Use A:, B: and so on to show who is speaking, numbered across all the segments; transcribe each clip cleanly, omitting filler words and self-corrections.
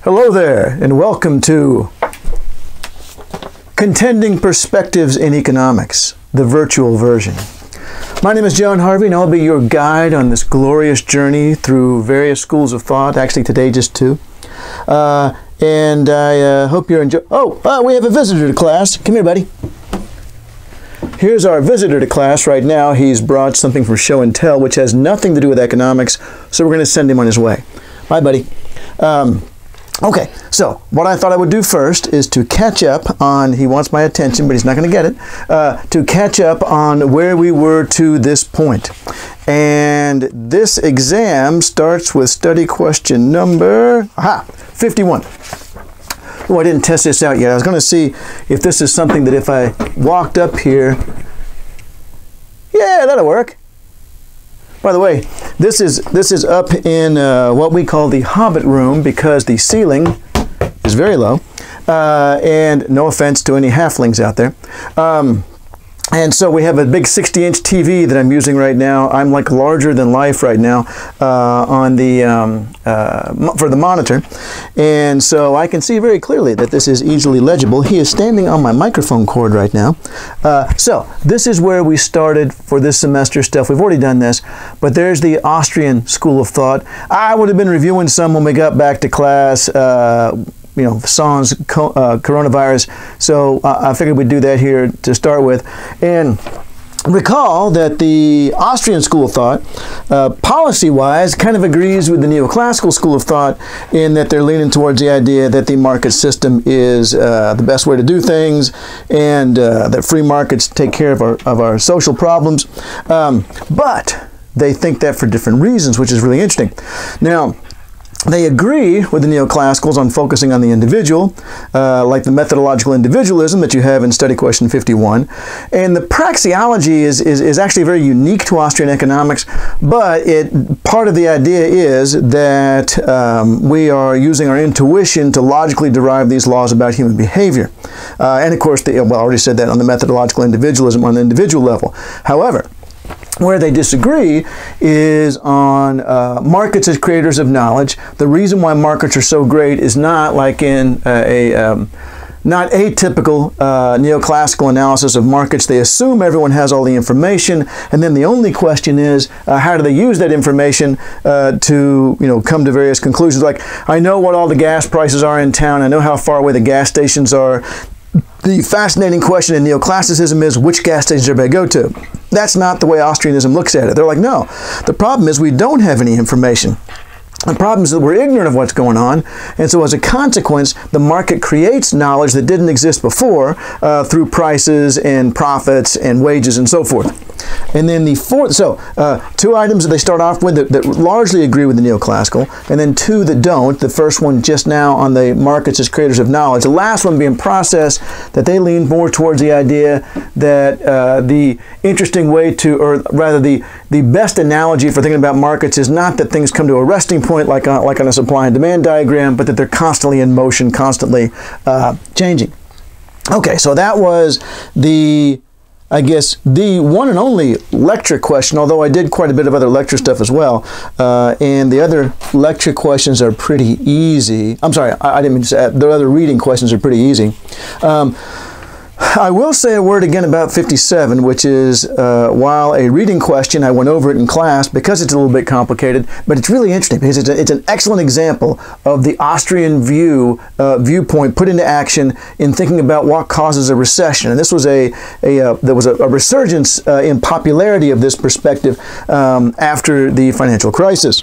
A: Hello there, and welcome to Contending Perspectives in Economics, the virtual version. My name is John Harvey, and I'll be your guide on this glorious journey through various schools of thought, actually today just two. And I hope you're enjoying... we have a visitor to class. Come here, buddy. Here's our visitor to class right now. He's brought something from Show and Tell, which has nothing to do with economics, so we're going to send him on his way. Bye, buddy. Okay, so what I thought I would do first is to catch up on, he wants my attention, but he's not going to get it, to catch up on where we were to this point. And this exam starts with study question number 51. Oh, I didn't test this out yet. I was going to see if this is something that if I walked up here, yeah, that'll work. By the way, this is up in what we call the Hobbit room because the ceiling is very low, and no offense to any halflings out there. And so we have a big 60-inch TV that I'm using right now. I'm like larger than life right now on the for the monitor, and so I can see very clearly that this is easily legible. He is standing on my microphone cord right now. So this is where we started for this semester stuff. We've already done this, but there's the Austrian School of Thought. I would have been reviewing some when we got back to class. You know, sans coronavirus. So I figured we'd do that here to start with. And recall that the Austrian School of Thought, policy-wise, kind of agrees with the neoclassical school of thought in that they're leaning towards the idea that the market system is the best way to do things, and that free markets take care of our social problems. But they think that for different reasons, which is really interesting. Now, they agree with the neoclassicals on focusing on the individual, like the methodological individualism that you have in study question 51. And the praxeology is actually very unique to Austrian economics, but part of the idea is that we are using our intuition to logically derive these laws about human behavior. And of course, I already said that on the methodological individualism on the individual level. However, where they disagree is on markets as creators of knowledge. The reason why markets are so great is not like in not atypical neoclassical analysis of markets. They assume everyone has all the information, and then the only question is how do they use that information to come to various conclusions. Like, I know what all the gas prices are in town. I know how far away the gas stations are. The fascinating question in neoclassicism is, which gas stations everybody go to? That's not the way Austrianism looks at it. They're like, no, the problem is we don't have any information. The problem is that we're ignorant of what's going on, and so as a consequence, the market creates knowledge that didn't exist before through prices and profits and wages and so forth. And then the fourth, two items that they start off with that largely agree with the neoclassical, and then two that don't. The first one just now on the markets as creators of knowledge. The last one being process, that they lean more towards the idea that the interesting way to, or rather the best analogy for thinking about markets is not that things come to a resting point like on a supply and demand diagram, but that they're constantly in motion, constantly changing. Okay, so that was I guess the one and only lecture question, although I did quite a bit of other lecture stuff as well. And the other lecture questions are pretty easy. I'm sorry, I didn't mean to say that. The other reading questions are pretty easy. I will say a word again about 57, which is, while a reading question, I went over it in class because it's a little bit complicated, but it's really interesting because it's an excellent example of the Austrian viewpoint put into action in thinking about what causes a recession. And this was there was a resurgence in popularity of this perspective after the financial crisis.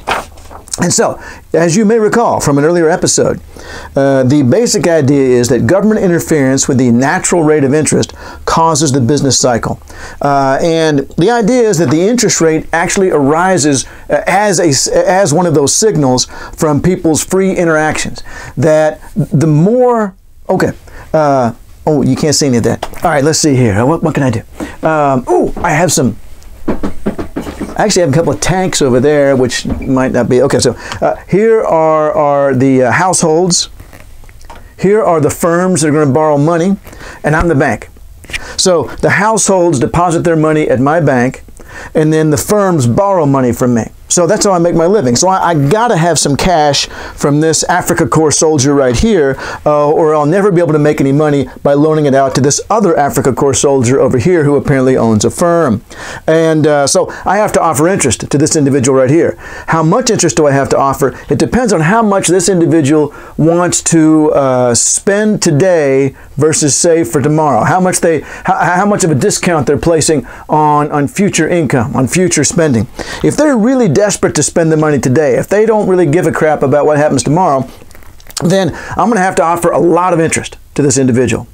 A: And so, as you may recall from an earlier episode, the basic idea is that government interference with the natural rate of interest causes the business cycle. And the idea is that the interest rate actually arises as one of those signals from people's free interactions. That the more... Okay. Oh, you can't see any of that. All right, let's see here. What can I do? I have some... I actually have a couple of tanks over there, which might not be... Okay, so here are the households. Here are the firms that are going to borrow money, and I'm the bank. So the households deposit their money at my bank, and then the firms borrow money from me. So that's how I make my living. So I got to have some cash from this Africa Corps soldier right here, or I'll never be able to make any money by loaning it out to this other Africa Corps soldier over here who apparently owns a firm. And so I have to offer interest to this individual right here. How much interest do I have to offer? It depends on how much this individual wants to spend today versus save for tomorrow. How much of a discount they're placing on future income, on future spending. If they're really desperate to spend the money today, if they don't really give a crap about what happens tomorrow, then I'm going to have to offer a lot of interest to this individual,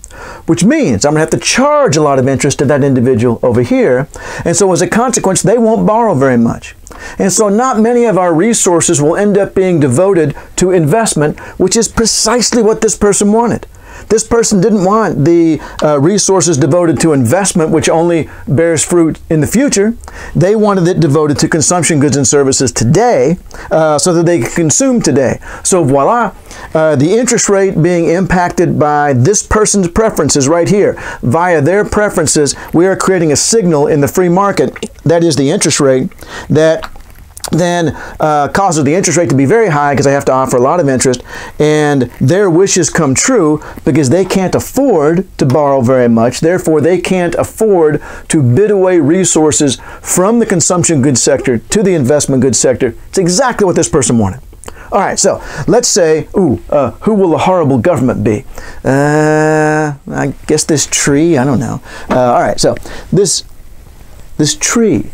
A: which means I'm going to have to charge a lot of interest to that individual over here. And so as a consequence, they won't borrow very much. And so not many of our resources will end up being devoted to investment, which is precisely what this person wanted. This person didn't want the resources devoted to investment, which only bears fruit in the future. They wanted it devoted to consumption goods and services today, so that they could consume today. So voila, the interest rate being impacted by this person's preferences right here. Via their preferences, we are creating a signal in the free market, that is the interest rate, that then causes the interest rate to be very high because I have to offer a lot of interest, and their wishes come true because they can't afford to borrow very much. Therefore, they can't afford to bid away resources from the consumption goods sector to the investment goods sector. It's exactly what this person wanted. All right, so let's say, who will the horrible government be? I guess this tree, I don't know. All right, so this tree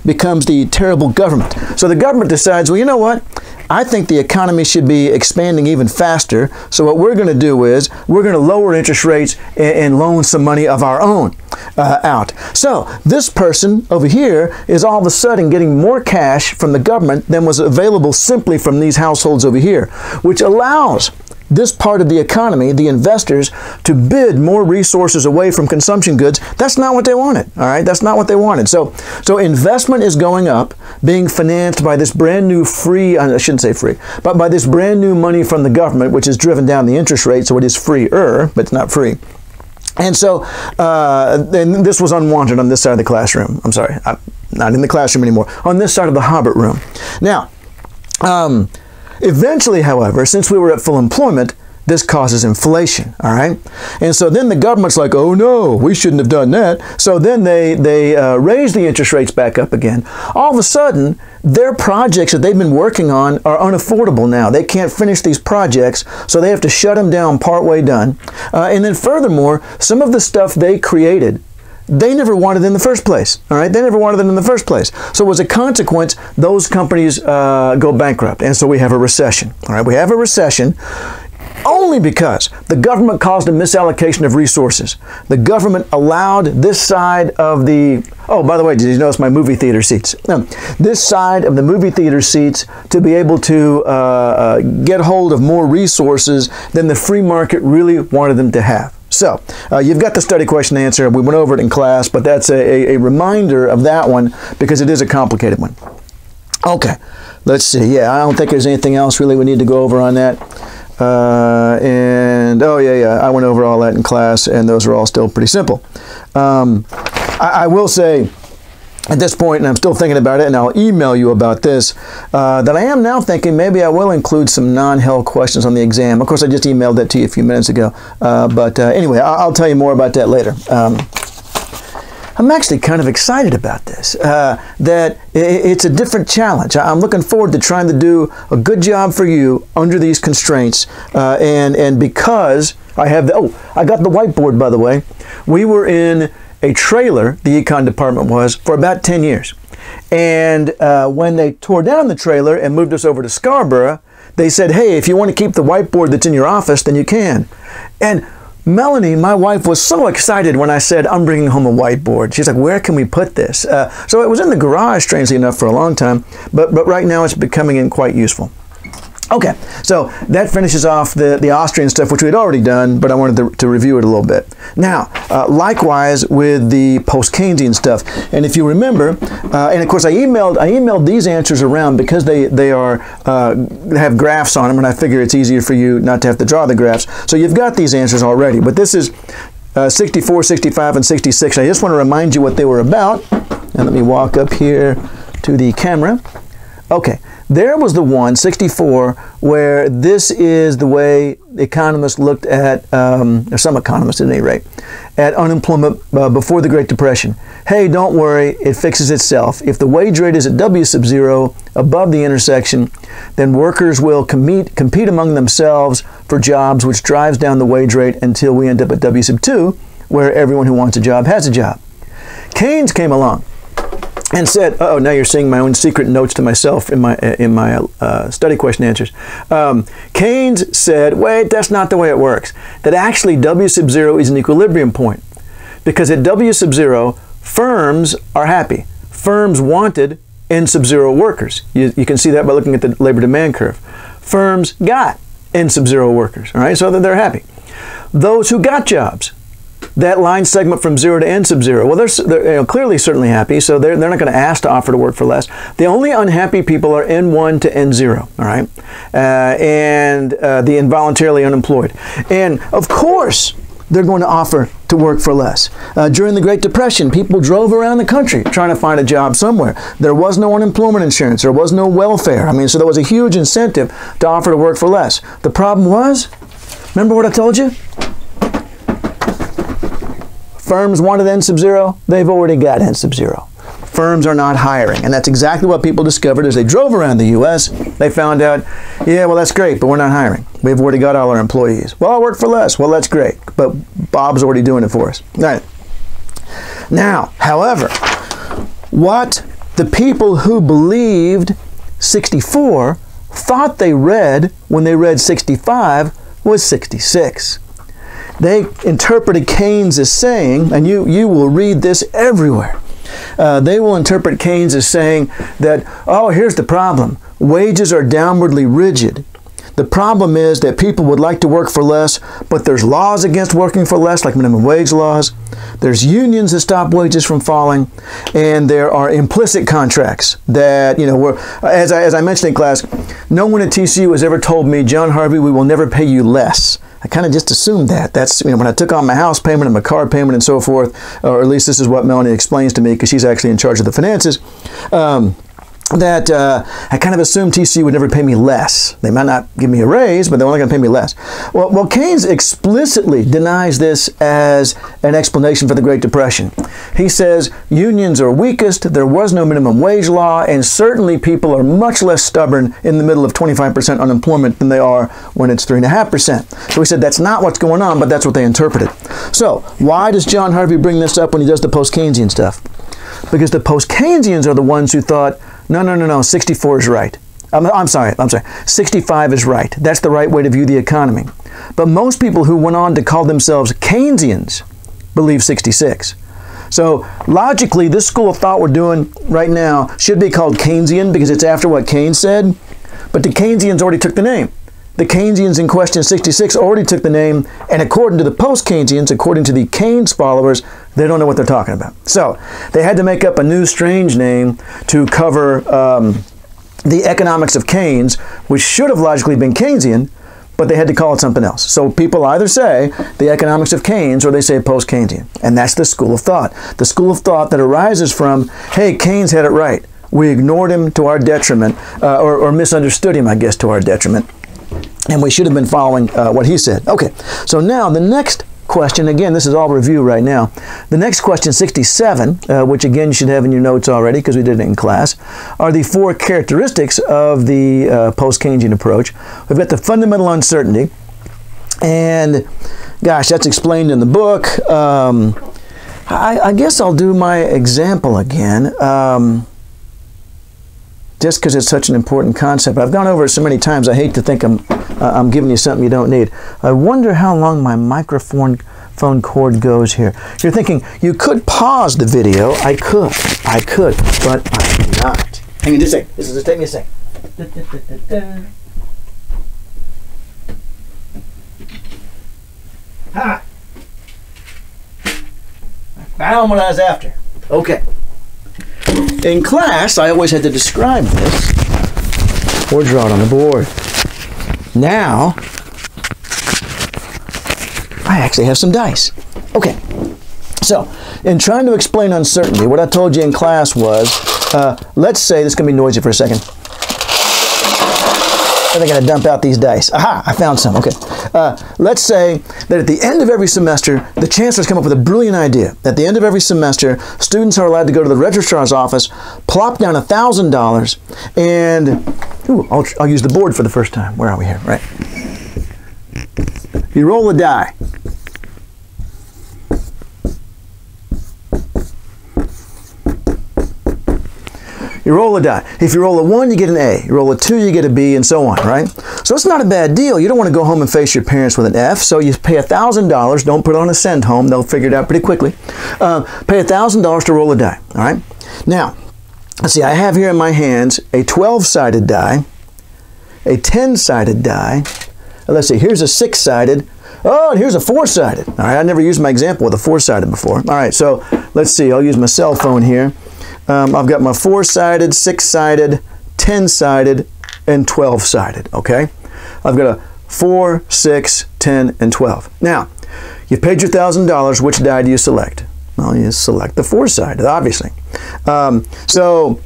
A: becomes the terrible government. So the government decides, well, you know what? I think the economy should be expanding even faster. So what we're going to do is we're going to lower interest rates and loan some money of our own out. So this person over here is all of a sudden getting more cash from the government than was available simply from these households over here, which allows this part of the economy, the investors, to bid more resources away from consumption goods. That's not what they wanted, all right? That's not what they wanted. So investment is going up, being financed by this brand new free, I shouldn't say free, but by this brand new money from the government, which has driven down the interest rate, so it is freer, but it's not free. And so then this was unwanted on this side of the classroom. I'm sorry, I'm not in the classroom anymore. On this side of the Hobbit room. Now, eventually, however, since we were at full employment, this causes inflation, all right? And so then the government's like, oh no, we shouldn't have done that. So then they raise the interest rates back up again. All of a sudden, their projects that they've been working on are unaffordable now. They can't finish these projects, so they have to shut them down partway done. And then furthermore, some of the stuff they created, they never wanted in the first place, all right? They never wanted them in the first place. So as a consequence, those companies go bankrupt, and so we have a recession, all right? We have a recession only because the government caused a misallocation of resources. The government allowed this side of the, oh, by the way, did you notice my movie theater seats? This side of the movie theater seats to be able to get hold of more resources than the free market really wanted them to have. So, you've got the study question answer. We went over it in class, but that's a reminder of that one because it is a complicated one. Okay, let's see. Yeah, I don't think there's anything else really we need to go over on that. And, oh yeah, I went over all that in class, and those are all still pretty simple. I will say, at this point, and I'm still thinking about it, and I'll email you about this, that I am now thinking maybe I will include some non-Hell questions on the exam. Of course, I just emailed that to you a few minutes ago. But anyway, I'll tell you more about that later. I'm actually kind of excited about this, that it's a different challenge. I'm looking forward to trying to do a good job for you under these constraints, and because I have I got the whiteboard, by the way. We were in a trailer, the Econ department was, for about 10 years. And when they tore down the trailer and moved us over to Scarborough, they said, hey, if you want to keep the whiteboard that's in your office, then you can. And Melanie, my wife, was so excited when I said, I'm bringing home a whiteboard. She's like, where can we put this? So it was in the garage, strangely enough, for a long time, but right now it's becoming quite useful. Okay, so that finishes off the Austrian stuff, which we had already done, but I wanted to review it a little bit. Now, likewise with the post-Keynesian stuff, and if you remember, and of course I emailed these answers around because they have graphs on them, and I figure it's easier for you not to have to draw the graphs. So you've got these answers already, but this is 64, 65, and 66. I just want to remind you what they were about, and let me walk up here to the camera. Okay, there was the one, 64, where this is the way economists looked at, or some economists at any rate, at unemployment before the Great Depression. Hey, don't worry, it fixes itself. If the wage rate is at W sub 0 above the intersection, then workers will compete among themselves for jobs, which drives down the wage rate until we end up at W sub 2, where everyone who wants a job has a job. Keynes came along and said, oh, now you're seeing my own secret notes to myself in my study question answers. Keynes said, wait, that's not the way it works. That actually W sub 0 is an equilibrium point. Because at W sub 0, firms are happy. Firms wanted N sub 0 workers. You can see that by looking at the labor demand curve. Firms got N sub 0 workers, all right, so that they're happy. Those who got jobs, that line segment from 0 to N sub 0, well, they're clearly certainly happy, so they're not going to ask to offer to work for less. The only unhappy people are N1 to N0, all right, and the involuntarily unemployed. And of course, they're going to offer to work for less. During the Great Depression, people drove around the country trying to find a job somewhere. There was no unemployment insurance. There was no welfare. I mean, so there was a huge incentive to offer to work for less. The problem was, remember what I told you? Firms wanted N sub 0. They've already got N sub 0. Firms are not hiring. And that's exactly what people discovered as they drove around the U.S. They found out, yeah, well, that's great, but we're not hiring. We've already got all our employees. Well, I'll work for less. Well, that's great, but Bob's already doing it for us. All right. Now, however, what the people who believed 64 thought they read when they read 65 was 66. They interpreted Keynes as saying, and you will read this everywhere, they will interpret Keynes as saying that, oh, here's the problem. Wages are downwardly rigid. The problem is that people would like to work for less, but there's laws against working for less, like minimum wage laws. There's unions that stop wages from falling, and there are implicit contracts that, you know, as I mentioned in class, no one at TCU has ever told me, John Harvey, we will never pay you less. I kind of just assumed that. That's, you know, when I took on my house payment and my car payment and so forth, or at least this is what Melanie explains to me because she's actually in charge of the finances, that I kind of assumed TCU would never pay me less. They might not give me a raise, but they're only going to pay me less. Well, Keynes explicitly denies this as an explanation for the Great Depression. He says unions are weakest, there was no minimum wage law, and certainly people are much less stubborn in the middle of 25% unemployment than they are when it's 3.5%. So he said that's not what's going on, but that's what they interpreted. So why does John Harvey bring this up when he does the post-Keynesian stuff? Because the post-Keynesians are the ones who thought, no, 64 is right. I'm sorry, 65 is right. That's the right way to view the economy. But most people who went on to call themselves Keynesians believe 66. So logically, this school of thought we're doing right now should be called Keynesian because it's after what Keynes said, but the Keynesians already took the name. The Keynesians in question 66 already took the name, and according to the post-Keynesians, according to the Keynes followers, they don't know what they're talking about. So they had to make up a new strange name to cover the economics of Keynes, which should have logically been Keynesian, but they had to call it something else. So people either say the economics of Keynes or they say post-Keynesian, and that's the school of thought. The school of thought that arises from, hey, Keynes had it right. We ignored him to our detriment, or misunderstood him, I guess, to our detriment. And we should have been following what he said. Okay, so now the next question, again, this is all review right now. The next question, 67, which again you should have in your notes already because we did it in class, are the four characteristics of the post-Keynesian approach. We've got the fundamental uncertainty, and gosh, that's explained in the book. I guess I'll do my example again. Just because it's such an important concept. I've gone over it so many times, I hate to think I'm giving you something you don't need. I wonder how long my microphone cord goes here. You're thinking, you could pause the video. I could, but I'm not. Hang on just a sec. This is just take me a sec. Ha! I found what I was after. Okay. In class, I always had to describe this or draw it on the board. Now, I actually have some dice. Okay, so in trying to explain uncertainty, what I told you in class was, let's say, this is going to be noisy for a second. then I got to dump out these dice. Aha, I found some. Okay. Let's say that at the end of every semester, the chancellor's come up with a brilliant idea. At the end of every semester, students are allowed to go to the registrar's office, plop down $1,000, and ooh, I'll use the board for the first time. Where are we here? Right. You roll a die. You roll a die. If you roll a 1, you get an A. You roll a 2, you get a B, and so on, right? So it's not a bad deal. You don't want to go home and face your parents with an F, so you pay $1,000. Don't put it on a send home. They'll figure it out pretty quickly. Pay $1,000 to roll a die, all right? Now, let's see. I have here in my hands a 12-sided die, a 10-sided die. Let's see. Here's a 6-sided. Oh, and here's a 4-sided. All right, I never used my example with a 4-sided before. All right, so let's see. I'll use my cell phone here. I've got my 4-sided, 6-sided, 10-sided, and 12-sided, okay? I've got a 4, 6, 10, and 12. Now, you paid your $1,000. Which die do you select? Well, you select the 4-sided, obviously. So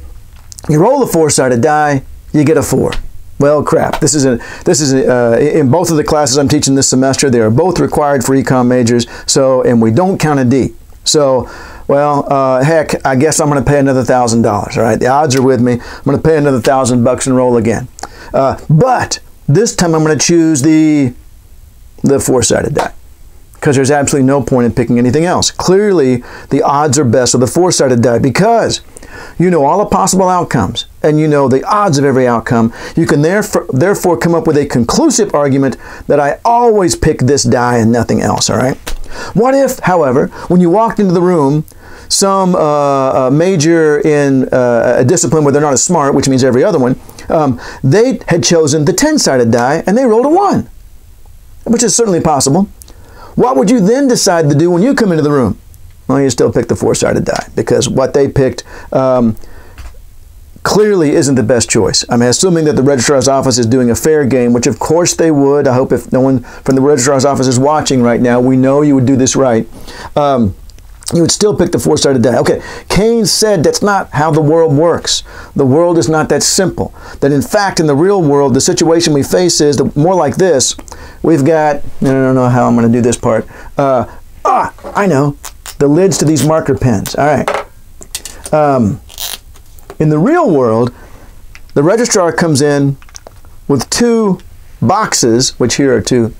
A: you roll the 4-sided die, you get a 4. Well, crap. This is in both of the classes I'm teaching this semester. They are both required for econ majors. So, and we don't count a D. So, well, heck, I guess I'm going to pay another $1,000. All right, the odds are with me. I'm going to pay another $1,000 and roll again. But this time I'm going to choose the 4-sided die, because there's absolutely no point in picking anything else. Clearly, the odds are best with the 4-sided die because you know all the possible outcomes and you know the odds of every outcome. You can therefore come up with a conclusive argument that I always pick this die and nothing else. All right. What if, however, when you walked into the room, some major in a discipline where they're not as smart, which means every other one, they had chosen the 10-sided die and they rolled a 1, which is certainly possible. What would you then decide to do when you come into the room? Well, you still pick the 4-sided die because what they picked clearly isn't the best choice. I mean, assuming that the registrar's office is doing a fair game, which of course they would. I hope if no one from the registrar's office is watching right now, we know you would do this right. You would still pick the 4-sided die. Okay, Keynes said that's not how the world works. The world is not that simple. That in fact, in the real world, the situation we face is more like this. We've got, I don't know how I'm going to do this part. I know, the lids to these marker pens. All right. In the real world, the registrar comes in with 2 boxes, which here are 2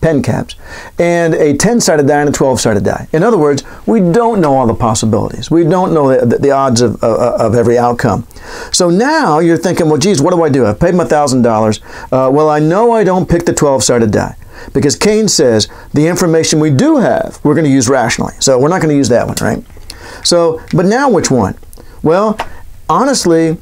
A: pen caps, and a 10-sided die and a 12-sided die. In other words, we don't know all the possibilities. We don't know the odds of every outcome. So now you're thinking, well, geez, what do I do? I've paid my $1,000. Well, I know I don't pick the 12-sided die because Keynes says the information we do have, we're going to use rationally. So we're not going to use that one, right? So, but now which one? Well, honestly,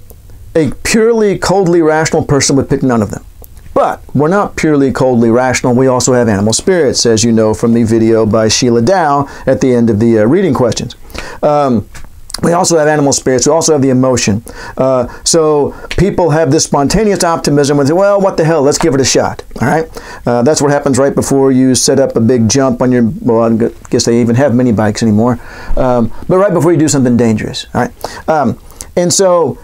A: a purely coldly rational person would pick none of them. But we're not purely coldly rational. We also have animal spirits, as you know from the video by Sheila Dow at the end of the reading questions. We also have animal spirits. We also have the emotion. So people have this spontaneous optimism and say, well, what the hell, let's give it a shot. All right? That's what happens right before you set up a big jump on your, well, I guess they even have mini bikes anymore. But right before you do something dangerous. All right? And so,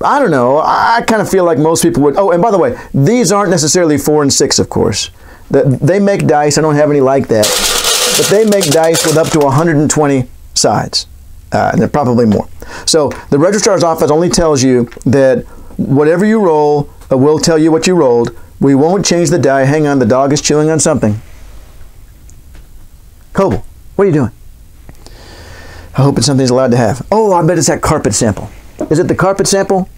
A: I don't know, I kind of feel like most people would, oh, and by the way, these aren't necessarily 4 and 6, of course. They make dice, I don't have any like that, but they make dice with up to 120 sides, and they're probably more. So the registrar's office only tells you that whatever you roll, we'll tell you what you rolled. We won't change the die. Hang on, the dog is chewing on something. Coble, what are you doing? I hope it's something he's allowed to have. Oh, I bet it's that carpet sample. Is it the carpet sample?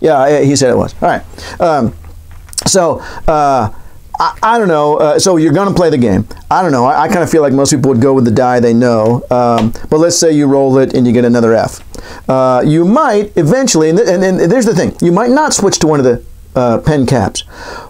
A: Yeah, he said it was. All right. I don't know. So you're going to play the game. I don't know. I kind of feel like most people would go with the die they know. But let's say you roll it and you get another F. You might eventually, and there's the thing, you might not switch to one of the pen caps,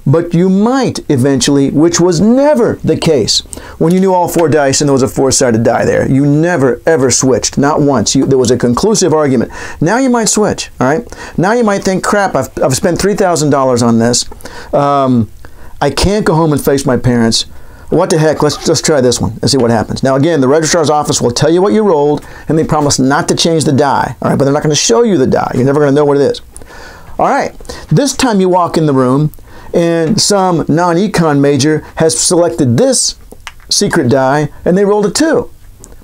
A: but you might eventually, which was never the case when you knew all 4 dice and there was a 4-sided die there. You never ever switched, not once. There was a conclusive argument. Now you might switch. All right. Now you might think, crap, I've spent $3,000 on this. I can't go home and face my parents. What the heck? Let's try this one and see what happens. Now again, the registrar's office will tell you what you rolled, and they promise not to change the die. All right, but they're not going to show you the die. You're never going to know what it is. All right, this time you walk in the room and some non-econ major has selected this secret die and they rolled a 2.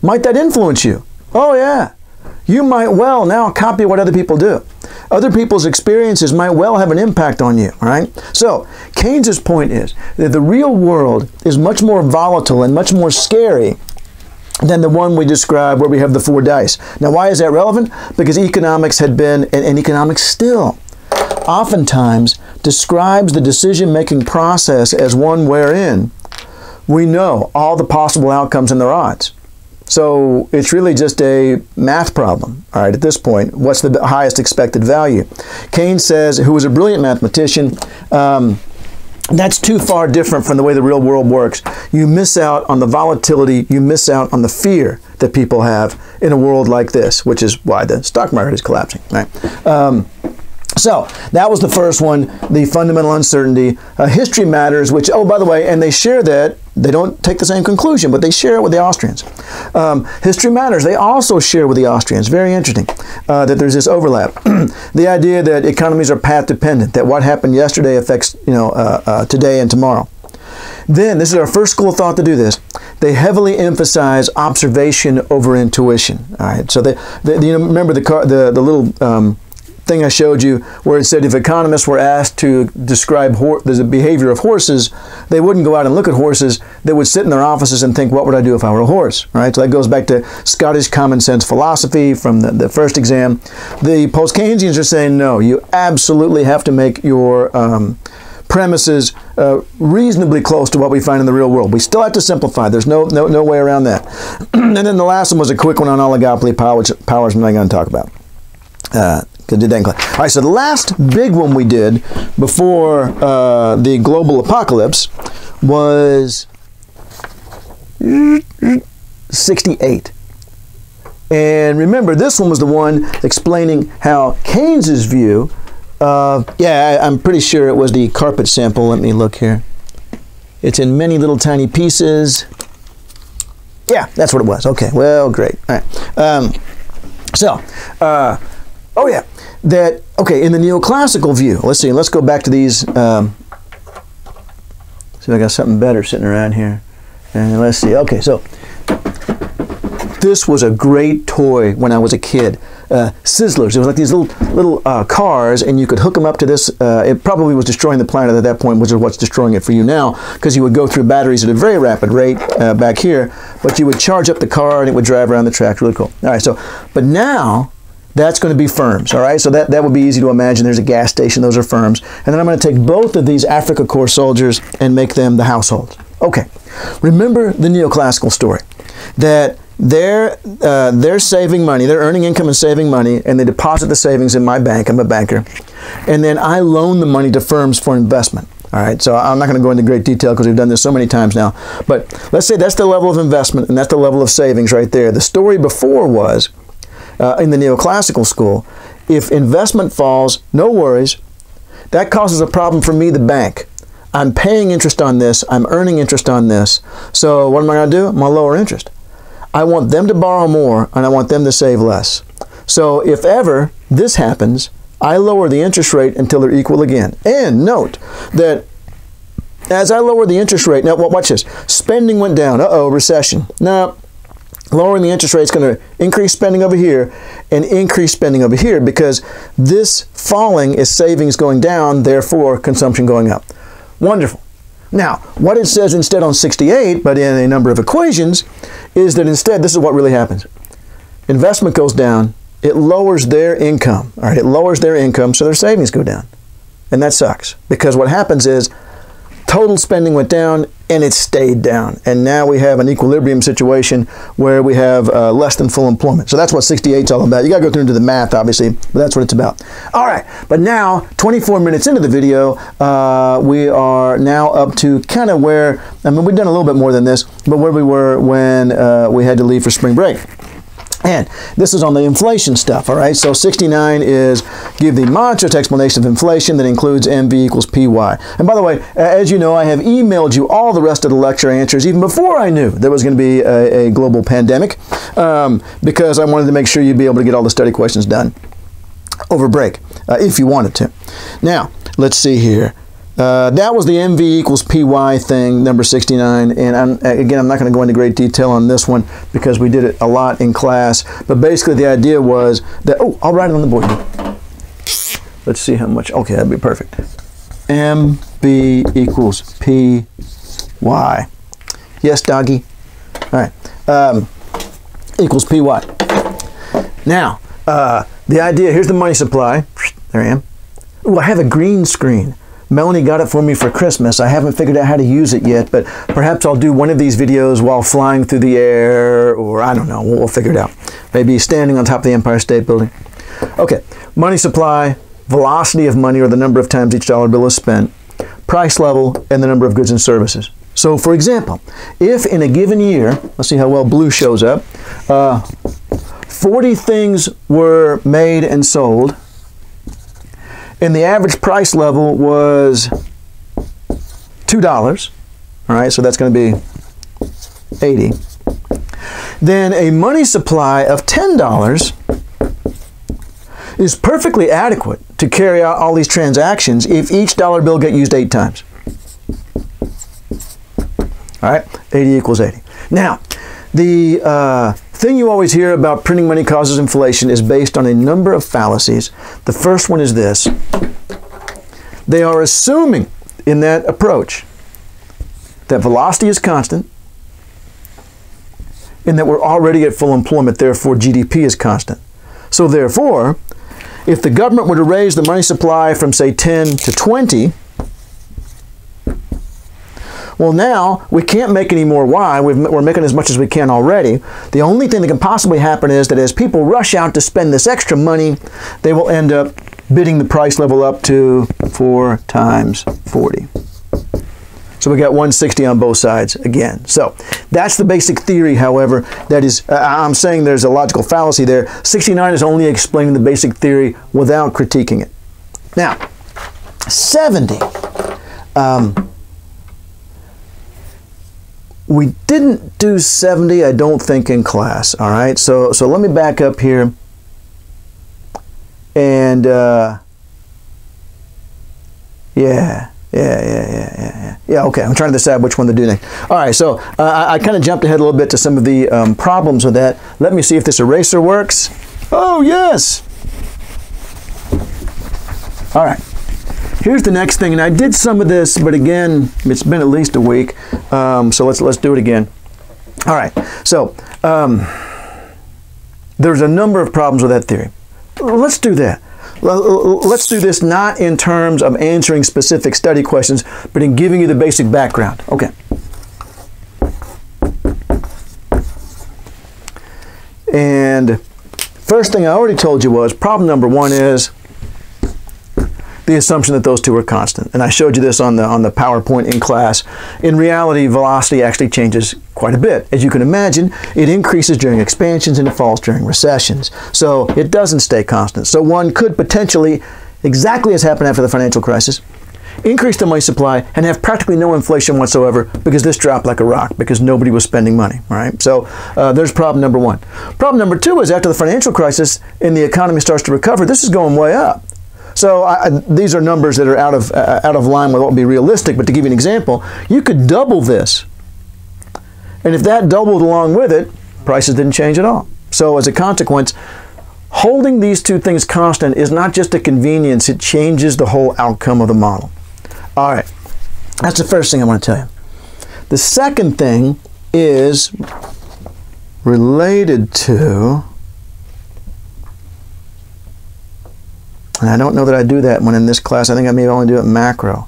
A: Might that influence you? Oh yeah. You might well now copy what other people do. Other people's experiences might well have an impact on you, right? So Keynes's point is that the real world is much more volatile and much more scary than the one we described where we have the 4 dice. Now, why is that relevant? Because economics had been, and economics still, oftentimes describes the decision-making process as one wherein we know all the possible outcomes and their odds. So it's really just a math problem, all right, at this point. What's the highest expected value? Keynes says, who was a brilliant mathematician, that's too far different from the way the real world works. You miss out on the volatility, you miss out on the fear that people have in a world like this, which is why the stock market is collapsing, right? So that was the first one, the fundamental uncertainty. History matters, which, oh, by the way, and they share that. They don't take the same conclusion, but they share it with the Austrians. History matters. They also share with the Austrians. Very interesting that there's this overlap. The idea that economies are path dependent, that what happened yesterday affects today and tomorrow. Then, this is our first school of thought to do this, they heavily emphasize observation over intuition. All right, so remember the little thing I showed you where it said if economists were asked to describe the behavior of horses, they wouldn't go out and look at horses. They would sit in their offices and think, what would I do if I were a horse? Right? So that goes back to Scottish common sense philosophy from the first exam. The post-Keynesians are saying, no, you absolutely have to make your premises reasonably close to what we find in the real world. We still have to simplify. There's no way around that. And then the last one was a quick one on oligopoly powers I'm not going to talk about. All right, so the last big one we did before the global apocalypse was 68. And remember, this one was the one explaining how Keynes's view of, I'm pretty sure it was the carpet sample. Let me look here. It's in many little tiny pieces. Yeah, that's what it was. Okay, well, great. All right. Oh yeah, in the neoclassical view, let's go back to these, see if I got something better sitting around here, and let's see, okay, so this was a great toy when I was a kid, Sizzlers. It was like these little cars, and you could hook them up to this, it probably was destroying the planet at that point, which is what's destroying it for you now, because you would go through batteries at a very rapid rate back here, but you would charge up the car and it would drive around the track, really cool. All right, but now, that's going to be firms, all right? So that would be easy to imagine. There's a gas station. Those are firms. And then I'm going to take both of these Africa Corps soldiers and make them the households. Okay. Remember the neoclassical story, that they're saving money. They're earning income and saving money, and they deposit the savings in my bank. I'm a banker. And then I loan the money to firms for investment. All right, so I'm not going to go into great detail because we've done this so many times now. But let's say that's the level of investment and that's the level of savings right there. The story before was, in the neoclassical school, if investment falls, no worries. That causes a problem for me, the bank. I'm paying interest on this. I'm earning interest on this. So what am I going to do? I'm going to lower interest. I want them to borrow more, and I want them to save less. So if ever this happens, I lower the interest rate until they're equal again. And note that as I lower the interest rate, now watch this. Spending went down. Uh-oh, recession. Now, lowering the interest rate is going to increase spending over here and increase spending over here because this falling is savings going down, therefore consumption going up. Wonderful. Now, what it says instead on 68, but in a number of equations, is that instead, this is what really happens. Investment goes down, it lowers their income. All right, it lowers their income, so their savings go down. And that sucks because what happens is total spending went down and it stayed down. And now we have an equilibrium situation where we have less than full employment. So that's what 68 is all about. You got to go through into the math, obviously, but that's what it's about. All right, but now, 24 minutes into the video, we are now up to kind of where, I mean, we've done a little bit more than this, but where we were when we had to leave for spring break. And this is on the inflation stuff, all right? So 69 is give the monstrous explanation of inflation that includes MV equals PY. And by the way, as you know, I have emailed you all the rest of the lecture answers even before I knew there was going to be a global pandemic because I wanted to make sure you'd be able to get all the study questions done. over break, if you wanted to. Now, let's see here. That was the MV equals PY thing, number 69, and again, I'm not going to go into great detail on this one because we did it a lot in class, but basically the idea was that, oh, I'll write it on the board here. Let's see how much, okay, that'd be perfect. MV equals PY. Yes, doggy? All right, equals PY. Now, the idea, here's the money supply. There I am. Ooh, I have a green screen. Melanie got it for me for Christmas. I haven't figured out how to use it yet, but perhaps I'll do one of these videos while flying through the air, or I don't know, we'll figure it out. Maybe standing on top of the Empire State Building. Okay, money supply, velocity of money, or the number of times each dollar bill is spent, price level, and the number of goods and services. So for example, if in a given year, let's see how well blue shows up, 40 things were made and sold, and the average price level was $2, all right, so that's going to be 80. Then a money supply of $10 is perfectly adequate to carry out all these transactions if each dollar bill get used 8 times. All right, 80 equals 80. Now, the thing you always hear about printing money causes inflation is based on a number of fallacies. The first one is this. They are assuming in that approach that velocity is constant and that we're already at full employment, therefore GDP is constant. So therefore, if the government were to raise the money supply from, say, 10 to 20, well, now we can't make any more Y. We're making as much as we can already. The only thing that can possibly happen is that as people rush out to spend this extra money, they will end up bidding the price level up to 4 times 40. So we got 160 on both sides again. So that's the basic theory, however. That is, I'm saying there's a logical fallacy there. 69 is only explaining the basic theory without critiquing it. Now, 70. We didn't do 70, I don't think, in class, all right? So let me back up here and, yeah, okay, I'm trying to decide which one to do next. All right, so I kind of jumped ahead a little bit to some of the problems with that. Let me see if this eraser works. Oh, yes. All right. Here's the next thing, and I did some of this, but again, it's been at least a week, so let's do it again. All right, so there's a number of problems with that theory. Let's do that. Let's do this not in terms of answering specific study questions, but in giving you the basic background. Okay. And first thing I already told you was problem number 1 is the assumption that those two are constant. And I showed you this on the PowerPoint in class. In reality, velocity actually changes quite a bit. As you can imagine, it increases during expansions and it falls during recessions. So it doesn't stay constant. So one could potentially, exactly as happened after the financial crisis, increase the money supply and have practically no inflation whatsoever because this dropped like a rock because nobody was spending money, right? So there's problem number 1. Problem number 2 is after the financial crisis and the economy starts to recover, this is going way up. So these are numbers that are out of line with what would be realistic, but to give you an example, you could double this. And if that doubled along with it, prices didn't change at all. So as a consequence, holding these two things constant is not just a convenience, it changes the whole outcome of the model. All right, that's the first thing I want to tell you. The second thing is related to, and I don't know that I do that when in this class. I think I may only do it macro.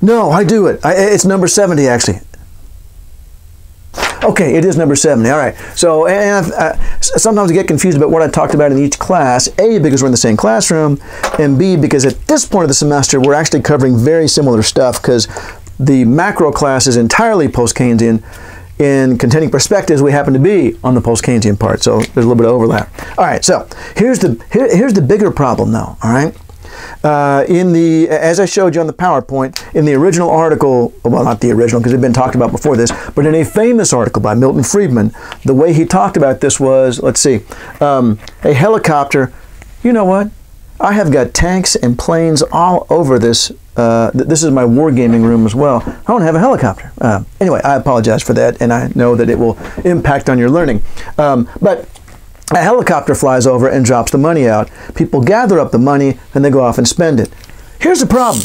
A: No, I do it. It's number 70, actually. Okay, it is number 70. All right. So sometimes I get confused about what I talked about in each class. A, because we're in the same classroom, and B, because at this point of the semester, we're actually covering very similar stuff because the macro class is entirely post-Keynesian. In contending perspectives, we happen to be on the post-Keynesian part, so there's a little bit of overlap. All right, so here's the bigger problem, though. All right, as I showed you on the PowerPoint, in the original article, well, not the original because it had been talked about before this, but in a famous article by Milton Friedman, the way he talked about this was, let's see, a helicopter you know what? I have got tanks and planes all over this. This is my wargaming room as well. I don't have a helicopter. Anyway, I apologize for that, and I know that it will impact on your learning. But a helicopter flies over and drops the money out. People gather up the money, and they go off and spend it. Here's the problem.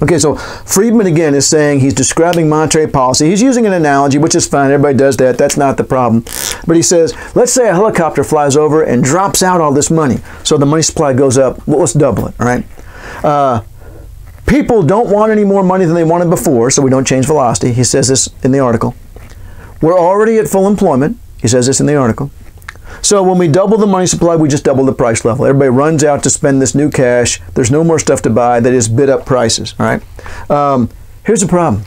A: Okay, so Friedman again is saying he's describing monetary policy. He's using an analogy, which is fine. Everybody does that. That's not the problem. But he says, let's say a helicopter flies over and drops out all this money. So the money supply goes up. Well, let's double it, all right? People don't want any more money than they wanted before, so we don't change velocity. He says this in the article. We're already at full employment. He says this in the article. So when we double the money supply, we just double the price level. Everybody runs out to spend this new cash. There's no more stuff to buy. That is bid up prices. All right. Here's the problem.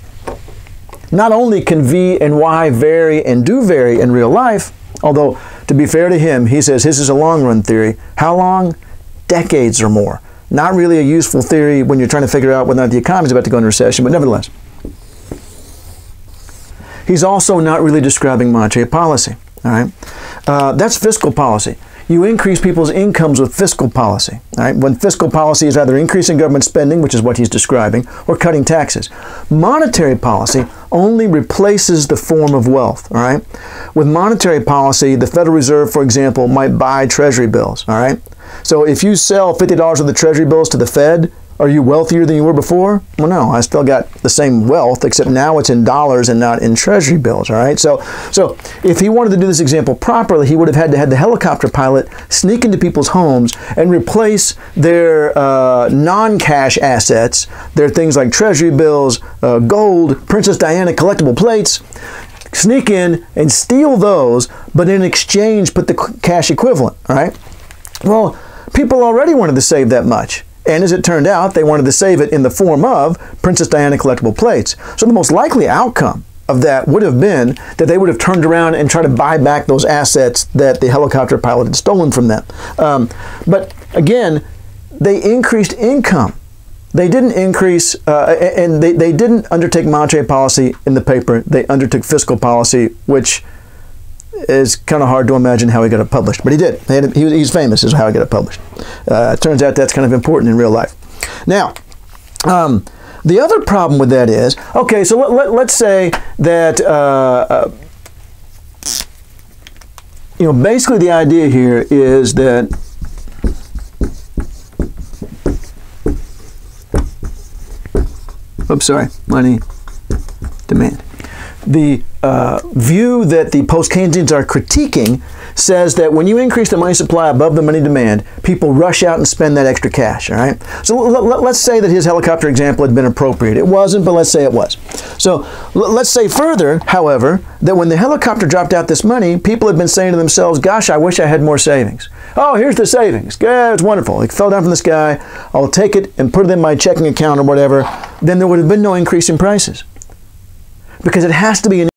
A: Not only can V and Y vary and do vary in real life, although to be fair to him, he says his is a long run theory. How long? Decades or more. Not really a useful theory when you're trying to figure out whether or not the economy is about to go into recession, but nevertheless. He's also not really describing monetary policy. All right, that's fiscal policy. You increase people's incomes with fiscal policy. All right, when fiscal policy is either increasing government spending, which is what he's describing, or cutting taxes. Monetary policy only replaces the form of wealth. All right, with monetary policy, the Federal Reserve, for example, might buy Treasury bills. All right, so if you sell $50 worth of Treasury bills to the Fed, are you wealthier than you were before? Well, no, I still got the same wealth, except now it's in dollars and not in Treasury bills, all right? So if he wanted to do this example properly, he would have had to have the helicopter pilot sneak into people's homes and replace their non-cash assets, their things like Treasury bills, gold, Princess Diana collectible plates, sneak in and steal those, but in exchange put the cash equivalent, all right? Well, people already wanted to save that much. And as it turned out, they wanted to save it in the form of Princess Diana collectible plates. So the most likely outcome of that would have been that they would have turned around and tried to buy back those assets that the helicopter pilot had stolen from them. But again, they increased income. They didn't increase, and they didn't undertake monetary policy in the paper. They undertook fiscal policy, which is kind of hard to imagine how he got it published, but he did. He's famous as how he got it published. It turns out that's kind of important in real life. Now, the other problem with that is, okay, so let's say that, you know, basically the idea here is that money demand. The view that the post-Keynesians are critiquing says that when you increase the money supply above the money demand, people rush out and spend that extra cash, all right? So let's say that his helicopter example had been appropriate. It wasn't, but let's say it was. So let's say further, however, that when the helicopter dropped out this money, people had been saying to themselves, gosh, I wish I had more savings. Oh, here's the savings. Yeah, it's wonderful. It fell down from the sky. I'll take it and put it in my checking account or whatever. Then there would have been no increase in prices. Because it has to be an